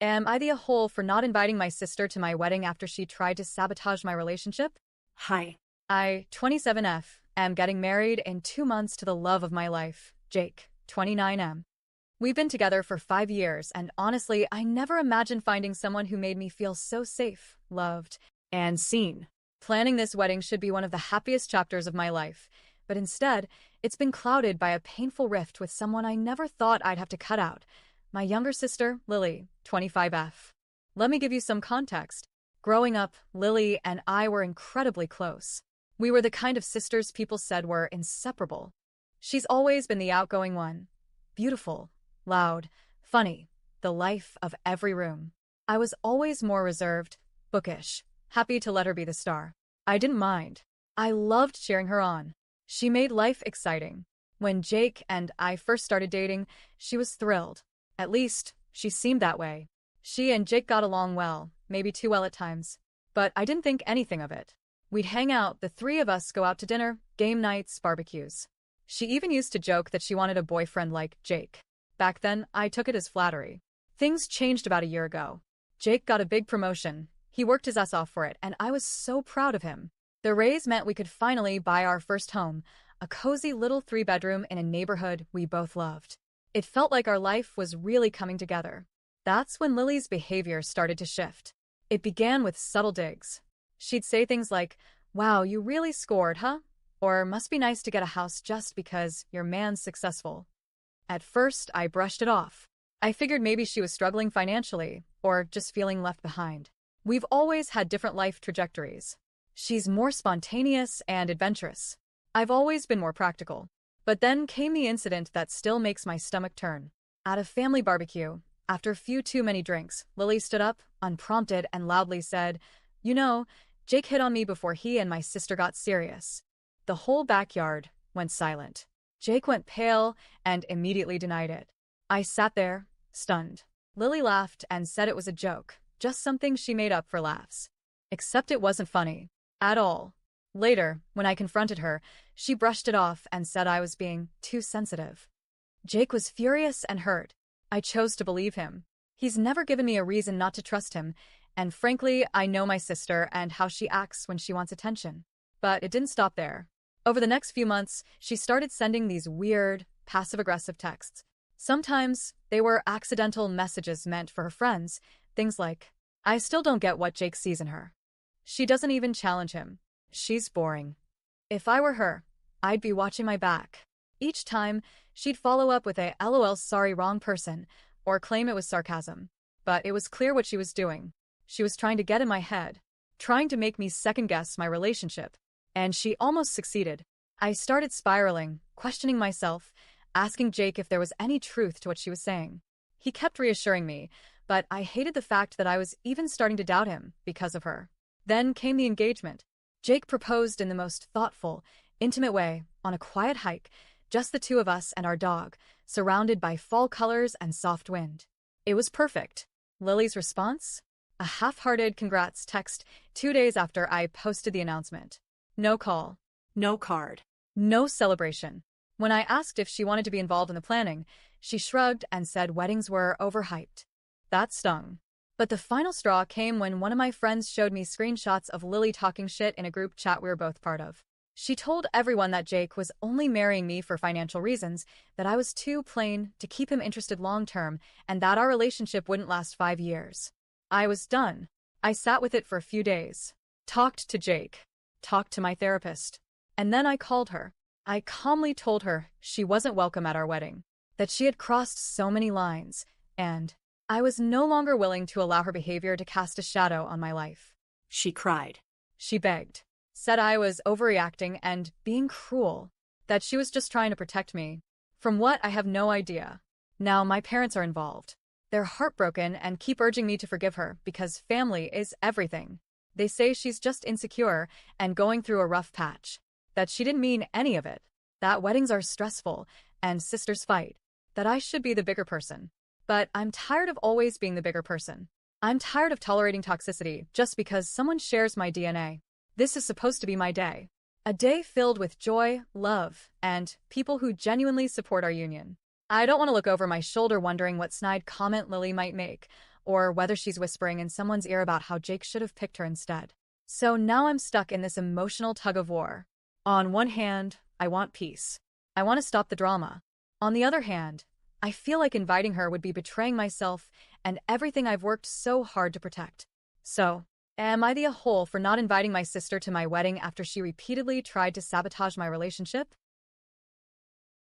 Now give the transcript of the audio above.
Am I the a-hole for not inviting my sister to my wedding after she tried to sabotage my relationship? Hi. I, 27F, am getting married in 2 months to the love of my life, Jake, 29M. We've been together for 5 years, and honestly, I never imagined finding someone who made me feel so safe, loved, and seen. Planning this wedding should be one of the happiest chapters of my life, but instead, it's been clouded by a painful rift with someone I never thought I'd have to cut out. My younger sister, Lily, 25F. Let me give you some context. Growing up, Lily and I were incredibly close. We were the kind of sisters people said were inseparable. She's always been the outgoing one. Beautiful, loud, funny, the life of every room. I was always more reserved, bookish, happy to let her be the star. I didn't mind. I loved cheering her on. She made life exciting. When Jake and I first started dating, she was thrilled. At least, she seemed that way. She and Jake got along well, maybe too well at times. But I didn't think anything of it. We'd hang out, the three of us go out to dinner, game nights, barbecues. She even used to joke that she wanted a boyfriend like Jake. Back then, I took it as flattery. Things changed about a year ago. Jake got a big promotion. He worked his ass off for it, and I was so proud of him. The raise meant we could finally buy our first home, a cozy little 3-bedroom in a neighborhood we both loved. It felt like our life was really coming together. That's when Lily's behavior started to shift. It began with subtle digs. She'd say things like, "Wow, you really scored, huh?" Or, "Must be nice to get a house just because your man's successful." At first, I brushed it off. I figured maybe she was struggling financially, or just feeling left behind. We've always had different life trajectories. She's more spontaneous and adventurous. I've always been more practical. But then came the incident that still makes my stomach turn. At a family barbecue, after a few too many drinks, Lily stood up, unprompted, and loudly said, "You know, Jake hit on me before he and my sister got serious." The whole backyard went silent. Jake went pale and immediately denied it. I sat there, stunned. Lily laughed and said it was a joke, just something she made up for laughs. Except it wasn't funny. At all. Later, when I confronted her, she brushed it off and said I was being too sensitive. Jake was furious and hurt. I chose to believe him. He's never given me a reason not to trust him, and frankly, I know my sister and how she acts when she wants attention. But it didn't stop there. Over the next few months, she started sending these weird, passive-aggressive texts. Sometimes, they were accidental messages meant for her friends, things like, "I still don't get what Jake sees in her. She doesn't even challenge him. She's boring." If I were her, I'd be watching my back. Each time, she'd follow up with a "LOL, sorry, wrong person," or claim it was sarcasm. But it was clear what she was doing. She was trying to get in my head, trying to make me second-guess my relationship. And she almost succeeded. I started spiraling, questioning myself, asking Jake if there was any truth to what she was saying. He kept reassuring me, but I hated the fact that I was even starting to doubt him because of her. Then came the engagement. Jake proposed in the most thoughtful, intimate way, on a quiet hike, just the two of us and our dog, surrounded by fall colors and soft wind. It was perfect. Lily's response? A half-hearted congrats text 2 days after I posted the announcement. No call. No card. No celebration. When I asked if she wanted to be involved in the planning, she shrugged and said weddings were overhyped. That stung. But the final straw came when one of my friends showed me screenshots of Lily talking shit in a group chat we were both part of. She told everyone that Jake was only marrying me for financial reasons, that I was too plain to keep him interested long-term, and that our relationship wouldn't last 5 years. I was done. I sat with it for a few days. Talked to Jake. Talked to my therapist. And then I called her. I calmly told her she wasn't welcome at our wedding, that she had crossed so many lines, and I was no longer willing to allow her behavior to cast a shadow on my life. She cried. She begged, said I was overreacting and being cruel, that she was just trying to protect me. From what, I have no idea. Now my parents are involved. They're heartbroken and keep urging me to forgive her because family is everything. They say she's just insecure and going through a rough patch, that she didn't mean any of it, that weddings are stressful and sisters fight, that I should be the bigger person. But I'm tired of always being the bigger person. I'm tired of tolerating toxicity just because someone shares my DNA. This is supposed to be my day. A day filled with joy, love, and people who genuinely support our union. I don't want to look over my shoulder wondering what snide comment Lily might make, or whether she's whispering in someone's ear about how Jake should have picked her instead. So now I'm stuck in this emotional tug-of-war. On one hand, I want peace. I want to stop the drama. On the other hand, I feel like inviting her would be betraying myself and everything I've worked so hard to protect. So, am I the a-hole for not inviting my sister to my wedding after she repeatedly tried to sabotage my relationship?